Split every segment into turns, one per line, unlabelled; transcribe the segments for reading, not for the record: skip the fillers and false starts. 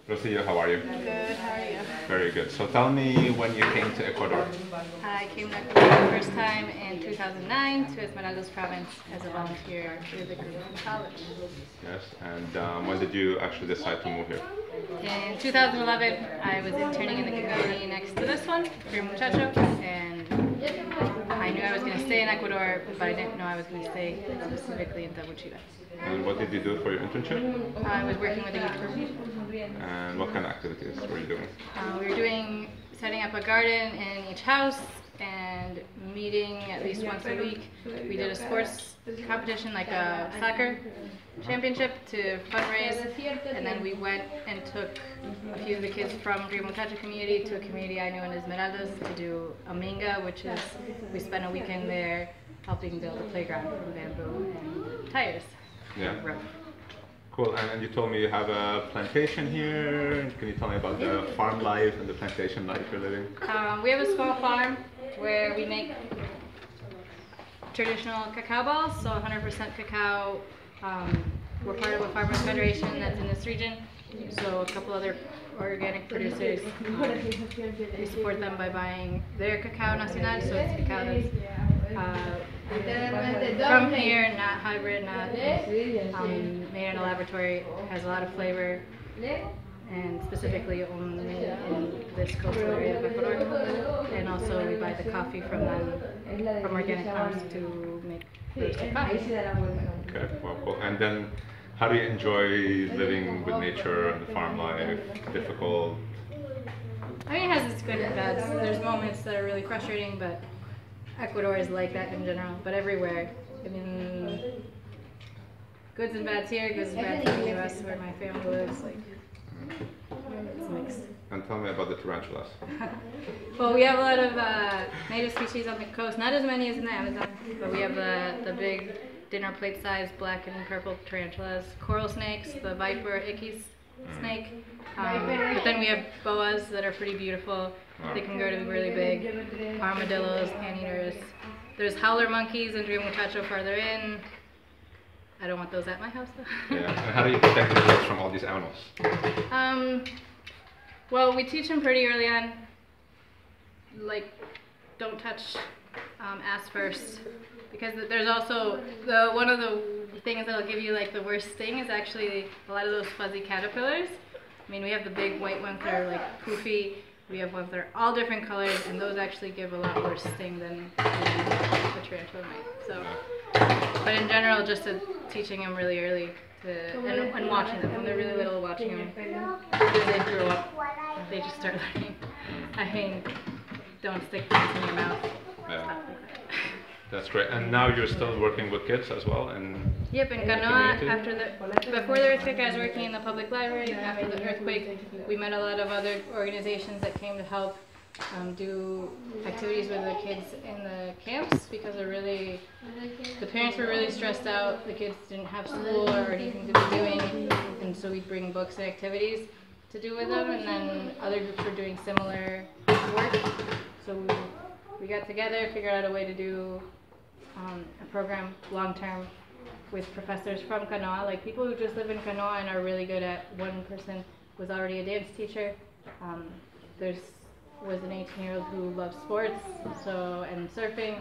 Rocio, how are you?
Good, how are you?
Very good. So tell me when you came to Ecuador.
I came to Ecuador the first time in 2009 to Esmeraldas province as a volunteer with a group from college.
Yes, and when did you actually decide to move here?
In 2011, I was interning in the community next to this one, Rio Muchacho, and I knew I was going to stay in Ecuador, but I didn't know I was going to stay specifically in Tabuchiva.
And what did you do for your internship?
I was working with a youth group.
And what kind of activities were you doing?
We were setting up a garden in each house and meeting at least once a week. We did a sports competition, like a soccer championship, to fundraise, and then we went and took a few of the kids from Rio Muchacho community to a community I knew in Esmeraldas to do a minga, which is, we spent a weekend there helping build a playground from bamboo and tires.
Yeah.
Rope.
Cool, and you told me you have a plantation here. Can you tell me about the farm life and the plantation life you're living?
We have a small farm where we make traditional cacao balls, so 100% cacao. We're part of a farmers federation that's in this region, so a couple other organic producers. We support them by buying their cacao nacional, so it's cacao that's from here, not hybrid, not made in a laboratory. It has a lot of flavor, and specifically only in this coastal area of Ecuador. And also we buy the coffee from them, from organic farms, to make roasted coffee.
Okay, well, cool. And then how do you enjoy living with nature and the farm life? Difficult?
I mean, it has its good and bad. There's moments that are really frustrating, but Ecuador is like that in general, but everywhere. I mean, goods and bads here, goods and bads in the US where my family lives. Like, it's mixed.
And tell me about the tarantulas.
Well, we have a lot of native species on the coast, not as many as in the Amazon, but we have the big dinner plate size black and purple tarantulas, coral snakes, the viper ichthys snake. But then we have boas that are pretty beautiful. They can grow to be really big. Armadillos, anteaters. There's howler monkeys in Rio Muchacho farther in. I don't want those at my house though.
Yeah. And how do you protect the kids from all these animals?
Well, we teach them pretty early on, like, don't touch ass first. Because there's also, one of the things that'll give you like the worst sting is actually a lot of those fuzzy caterpillars. I mean, we have the big white ones that are like poofy. We have ones that are all different colors, and those actually give a lot worse sting than the tarantula might. So, but in general, just teaching them really early and watching them when they're really little, watching them. As they grow up, they just start learning. I mean, don't stick things in your mouth.
Yeah.
Stuff like that.
That's great. And now you're still working with kids as well?
Yep, in Canoa, before the earthquake, I was working in the public library. After the earthquake, we met a lot of other organizations that came to help do activities with the kids in the camps, because the parents were really stressed out. The kids didn't have school or anything to be doing, and so we'd bring books and activities to do with them, and then other groups were doing similar work. So we got together, figured out a way to do a program long-term with professors from Canoa, like people who just live in Canoa and are really good at. One person was already a dance teacher. Was an 18-year-old who loved sports, and surfing.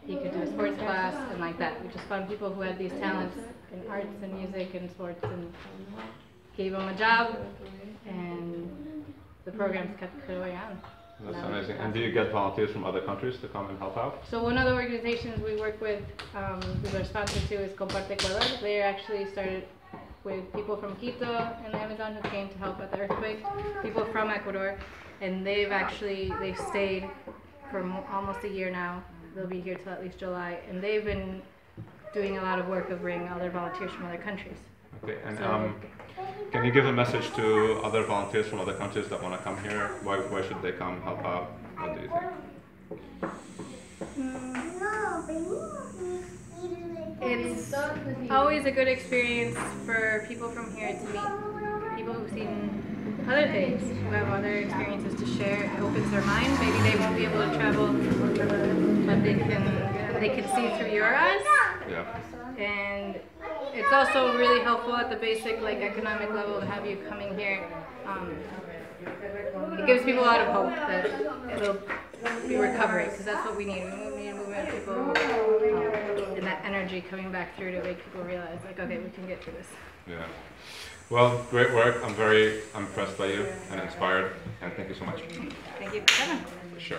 He could do a sports class and like that. We just found people who had these talents in arts and music and sports and gave them a job, and the programs kept going on.
That's amazing. And do you get volunteers from other countries to come and help out?
So one of the organizations we work with, who are sponsored to, is Comparte Ecuador. They actually started with people from Quito and the Amazon who came to help at the earthquake, people from Ecuador, and they've stayed for almost a year now. They'll be here till at least July, and they've been doing a lot of work of bringing other volunteers from other countries.
Okay, and can you give a message to other volunteers from other countries that want to come here? Why should they come help out? What do you think?
It's always a good experience for people from here to meet people who've seen other things, who have other experiences to share. It opens their mind. Maybe they won't be able to travel, but they can see through your eyes.
Yeah.
And it's also really helpful at the basic, like, economic level to have you coming here. It gives people a lot of hope that it'll be recovery, because that's what we need. We need a movement of people and that energy coming back through to make people realize, like, okay, we can get through this.
Yeah. Well, great work. I'm very impressed by you and inspired, and thank you so much.
Thank you for coming.
Sure.